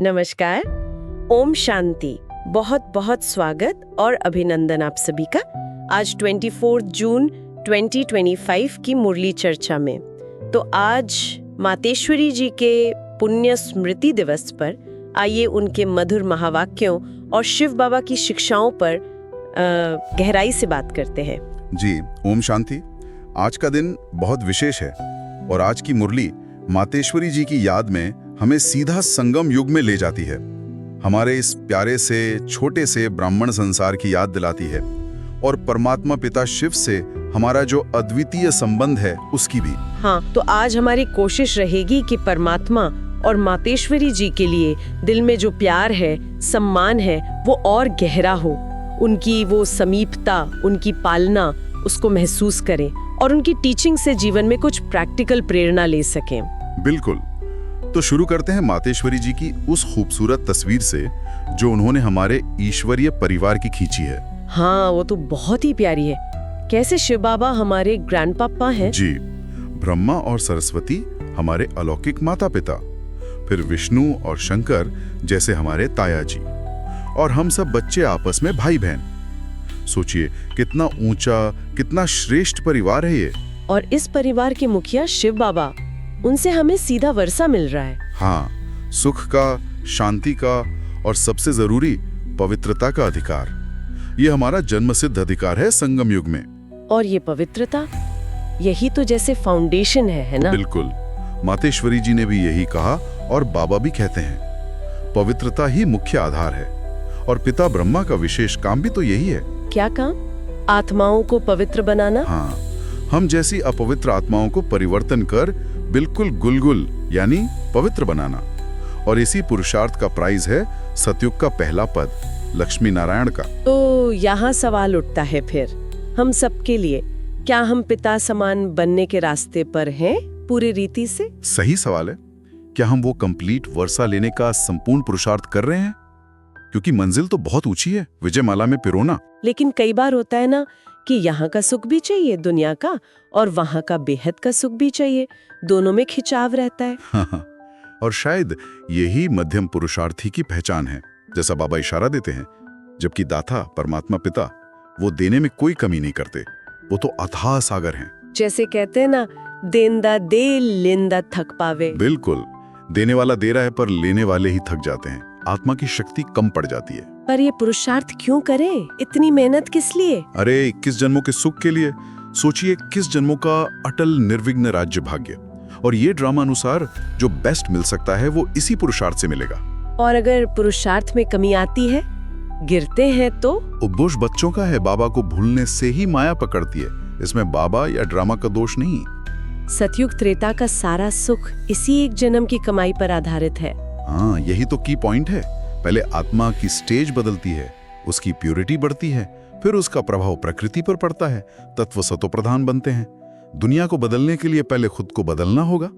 नमस्कार। ओम शांति। बहुत बहुत स्वागत और अभिनंदन आप सभी का आज 24 जून 2025 की मुरली चर्चा में। तो आज मातेश्वरी जी के पुण्य स्मृति दिवस पर आइए उनके मधुर महावाक्यों और शिव बाबा की शिक्षाओं पर गहराई से बात करते हैं। जी, ओम शांति। आज का दिन बहुत विशेष है और आज की मुरली मातेश्वरी जी की याद में हमें सीधा संगम युग में ले जाती है। हमारे इस प्यारे से छोटे से ब्राह्मण संसार की याद दिलाती है और परमात्मा पिता शिव से हमारा जो अद्वितीय संबंध है उसकी भी। हाँ, तो आज हमारी कोशिश रहेगी कि परमात्मा और मातेश्वरी जी के लिए दिल में जो प्यार है, सम्मान है, वो और गहरा हो। उनकी वो समीपता, उनकी पालना, उसको महसूस करें और उनकी टीचिंग से जीवन में कुछ प्रैक्टिकल प्रेरणा ले सकें। बिल्कुल। तो शुरू करते हैं मातेश्वरी जी की उस खूबसूरत तस्वीर से जो उन्होंने हमारे ईश्वरीय परिवार की खींची है। हाँ, वो तो बहुत ही प्यारी है। कैसे शिव बाबा हमारे ग्रैंडपापा हैं। जी, ब्रह्मा और सरस्वती हमारे अलौकिक माता पिता, फिर विष्णु और शंकर जैसे हमारे ताया जी, और हम सब बच्चे आपस में भाई बहन। सोचिए कितना ऊंचा, कितना श्रेष्ठ परिवार है ये। और इस परिवार के मुखिया शिव बाबा, उनसे हमें सीधा वर्षा मिल रहा है। हाँ, सुख का, शांति का और सबसे जरूरी पवित्रता का अधिकार। ये हमारा जन्मसिद्ध अधिकार है संगम युग में। और ये पवित्रता, यही तो जैसे फाउंडेशन है ना? बिल्कुल। मातेश्वरी जी ने भी यही कहा और बाबा भी कहते हैं, पवित्रता ही मुख्य आधार है। और पिता ब्रह्मा का विशेष काम भी तो यही है। क्या काम? आत्माओं को पवित्र बनाना। हाँ, हम जैसी अपवित्र आत्माओं को परिवर्तन कर बिल्कुल गुलगुल यानी पवित्र बनाना। और इसी पुरुषार्थ का प्राइज है सतयुग का पहला पद, लक्ष्मी नारायण का। तो यहाँ सवाल उठता है फिर हम सबके लिए, क्या हम पिता समान बनने के रास्ते पर हैं पूरी रीति से? सही सवाल है। क्या हम वो कंप्लीट वर्षा लेने का संपूर्ण पुरुषार्थ कर रहे हैं? क्योंकि मंजिल तो बहुत ऊंची है, विजयमाला में पिरोना। लेकिन कई बार होता है ना कि यहाँ का सुख भी चाहिए दुनिया का, और वहाँ का बेहद का सुख भी चाहिए। दोनों में खिंचाव रहता है। हाँ, और शायद यही मध्यम पुरुषार्थी की पहचान है, जैसा बाबा इशारा देते हैं। जबकि दाता परमात्मा पिता, वो देने में कोई कमी नहीं करते, वो तो अथाह सागर हैं। जैसे कहते हैं ना, देंदा दे लेंदा थक पावे। बिल्कुल। देने वाला दे रहा है पर लेने वाले ही थक जाते हैं, आत्मा की शक्ति कम पड़ जाती है। पर ये पुरुषार्थ क्यों करें? इतनी मेहनत किस लिए? अरे 21 जन्मों के सुख के लिए। सोचिए 21 जन्मों का अटल निर्विघ्न राज्य भाग्य। और ये ड्रामा अनुसार जो बेस्ट मिल सकता है वो इसी पुरुषार्थ से मिलेगा। और अगर पुरुषार्थ में कमी आती है, गिरते हैं तो? उपबोश बच्चों का है, बाबा को भूलने से ही माया पकड़ती है। इसमें बाबा या ड्रामा का दोष नहीं। सतयुग त्रेता का सारा सुख इसी एक जन्म की कमाई पर आधारित है। हाँ, यही तो की पॉइंट है। पहले आत्मा की स्टेज बदलती है, उसकी प्योरिटी बढ़ती है, फिर उसका प्रभाव प्रकृति पर पड़ता है, तत्व सतो प्रधान बनते हैं। दुनिया को बदलने के लिए पहले खुद को बदलना होगा।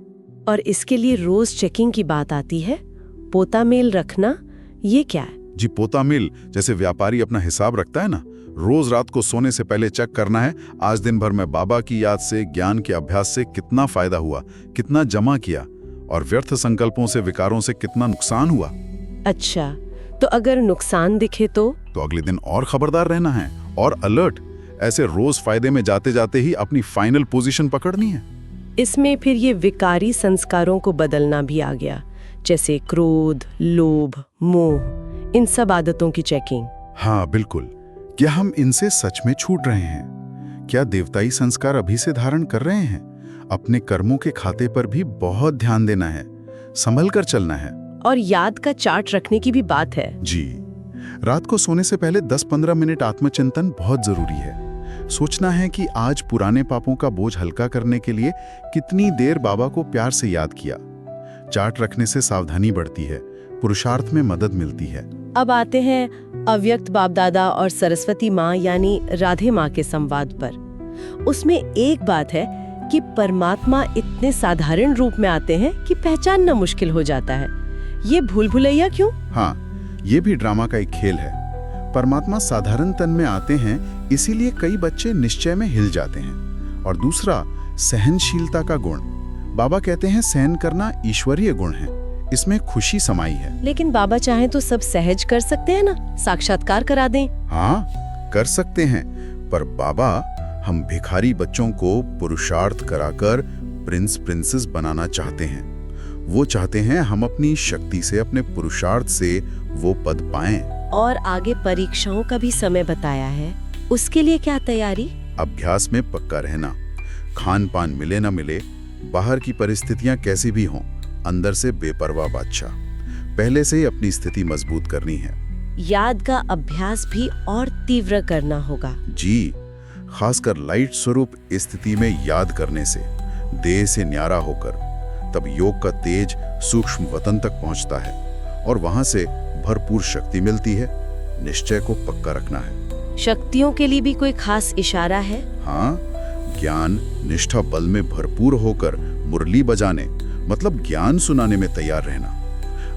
और इसके लिए रोज चेकिंग की बात आती है। पोता मेल रखना, ये क्या है? जी, पोता मेल जैसे व्यापारी अपना हिसाब रखता है ना, रोज रात को सोने से पहले चेक करना है, आज दिन भर में बाबा की याद से, ज्ञान के अभ्यास से कितना फायदा हुआ, कितना जमा किया, और व्यर्थ संकल्पों से, विकारों से कितना नुकसान हुआ। अच्छा, तो अगर नुकसान दिखे तो अगले दिन और खबरदार रहना है और अलर्ट। ऐसे रोज फायदे में जाते जाते ही अपनी फाइनल पोजीशन पकड़नी है। इसमें फिर ये विकारी संस्कारों को बदलना भी आ गया, जैसे क्रोध, लोभ, मोह, इन सब आदतों की चेकिंग। हाँ बिल्कुल। क्या हम इनसे सच में छूट रहे हैं? क्या देवताई संस्कार अभी से धारण कर रहे हैं? अपने कर्मों के खाते पर भी बहुत ध्यान देना है, संभल कर चलना है। और याद का चार्ट रखने की भी बात है। जी, रात को सोने से पहले 10-15 मिनट आत्मचिंतन बहुत जरूरी है। सोचना है कि आज पुराने पापों का बोझ हल्का करने के लिए कितनी देर बाबा को प्यार से याद किया। चार्ट रखने से सावधानी बढ़ती है, पुरुषार्थ में मदद मिलती है। अब आते हैं अव्यक्त बाप दादा और सरस्वती माँ यानी राधे माँ के संवाद पर। उसमें एक बात है कि परमात्मा इतने साधारण रूप में आते हैं कि पहचानना मुश्किल हो जाता है। ये भूल भुलैया क्यों? हाँ, ये भी ड्रामा का एक खेल है। परमात्मा साधारण तन में आते हैं, इसीलिए कई बच्चे निश्चय में हिल जाते हैं। और दूसरा, सहनशीलता का गुण। बाबा कहते हैं सहन करना ईश्वरीय गुण है, इसमें खुशी समाई है। लेकिन बाबा चाहे तो सब सहज कर सकते हैं ना, साक्षात्कार करा दें। हाँ, कर सकते हैं, पर बाबा हम भिखारी बच्चों को पुरुषार्थ कराकर प्रिंस प्रिंसेस बनाना चाहते हैं। वो चाहते हैं हम अपनी शक्ति से, अपने पुरुषार्थ से वो पद पाएं। और आगे परीक्षाओं का भी समय बताया है, उसके लिए क्या तैयारी? अभ्यास में पक्का रहना, खान पान मिले ना मिले, बाहर की परिस्थितियां कैसी भी हों, अंदर से बेपरवाह बादशाह। पहले से ही अपनी स्थिति मजबूत करनी है। याद का अभ्यास भी और तीव्र करना होगा। जी, खासकर लाइट स्वरूप स्थिति में याद करने से, देह से न्यारा होकर, तब योग का तेज सूक्ष्म वतन तक पहुंचता है और वहां से भरपूर शक्ति मिलती है। निश्चय को पक्का रखना है। शक्तियों के लिए भी कोई खास इशारा है? हाँ, ज्ञान निष्ठा बल में भरपूर होकर मुरली बजाने, मतलब ज्ञान सुनाने में तैयार रहना।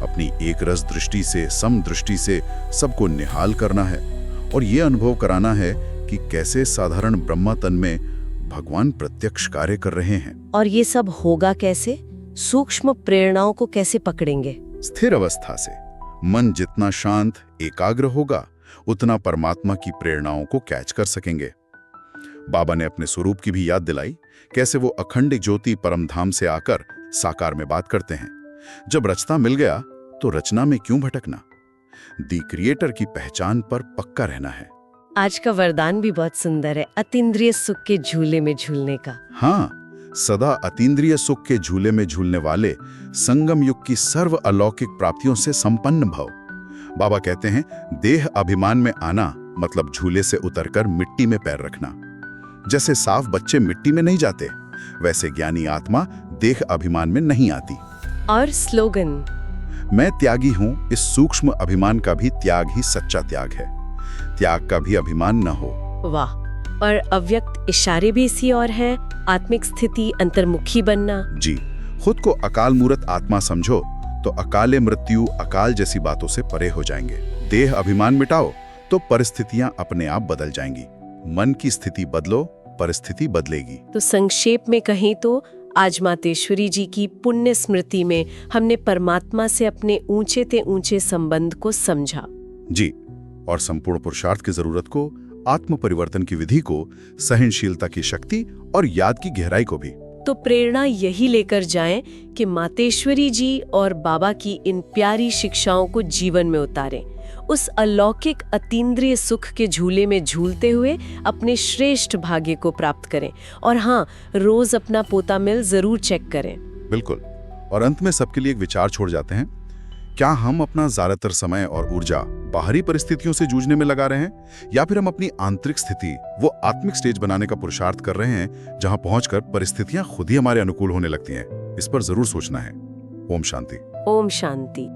अपनी एक रस दृष्टि से, सम दृष्टि से सबको निहाल करना है और ये अनुभव कराना है कि कैसे साधारण ब्रह्मा तन में भगवान प्रत्यक्ष कार्य कर रहे हैं। और ये सब होगा कैसे? सूक्ष्म प्रेरणाओं को कैसे पकड़ेंगे? स्थिर अवस्था से। मन जितना शांत एकाग्र होगा, उतना परमात्मा की प्रेरणाओं को कैच कर सकेंगे। बाबा ने अपने स्वरूप की भी याद दिलाई, कैसे वो अखंड ज्योति परमधाम से आकर साकार में बात करते हैं। जब रचना मिल गया तो रचना में क्यों भटकना? दी क्रिएटर की पहचान पर पक्का रहना है। आज का वरदान भी बहुत सुंदर है, अतीन्द्रिय सुख के झूले में झूलने का। हाँ, सदा अतीन्द्रिय सुख के झूले में झूलने वाले संगम युग की सर्व अलौकिक प्राप्तियों से संपन्न भव। बाबा कहते हैं, देह अभिमान में आना मतलब झूले से उतरकर मिट्टी में पैर रखना। जैसे साफ बच्चे मिट्टी में नहीं जाते, वैसे ज्ञानी आत्मा देह अभिमान में नहीं आती। और स्लोगन, मैं त्यागी हूं, इस सूक्ष्म अभिमान का भी त्याग ही सच्चा त्याग है। त्याग का भी अभिमान न हो। वाह। और अव्यक्त इशारे भी इसी और हैं, आत्मिक स्थिति, अंतर्मुखी बनना। जी, खुद को अकाल मूर्त आत्मा समझो तो अकाले मृत्यु, अकाल जैसी बातों से परे हो जाएंगे। देह अभिमान मिटाओ तो परिस्थितियां अपने आप बदल जाएंगी। मन की स्थिति बदलो, परिस्थिति बदलेगी। तो संक्षेप में कहें तो आज मातेश्वरी जी की पुण्य स्मृति में हमने परमात्मा से अपने ऊंचे ते ऊंचे संबंध को समझा। जी, और संपूर्ण पुरुषार्थ की जरूरत को, आत्म परिवर्तन की विधि को, सहनशीलता की शक्ति और याद की गहराई को भी। तो प्रेरणा यही लेकर जाएं कि मातेश्वरी जी और बाबा की इन प्यारी शिक्षाओं को जीवन में उतारें। उस अलौकिक अतीन्द्रिय सुख के झूले में झूलते हुए अपने श्रेष्ठ भाग्य को प्राप्त करें। और हाँ, रोज अपना पोता मिल जरूर चेक करें। बिल्कुल। और अंत में सबके लिए एक विचार छोड़ जाते हैं, क्या हम अपना ज्यादातर समय और ऊर्जा बाहरी परिस्थितियों से जूझने में लगा रहे हैं, या फिर हम अपनी आंतरिक स्थिति, वो आत्मिक स्टेज बनाने का पुरुषार्थ कर रहे हैं जहां पहुंचकर परिस्थितियां खुद ही हमारे अनुकूल होने लगती हैं? इस पर जरूर सोचना है। ओम शांति। ओम शांति।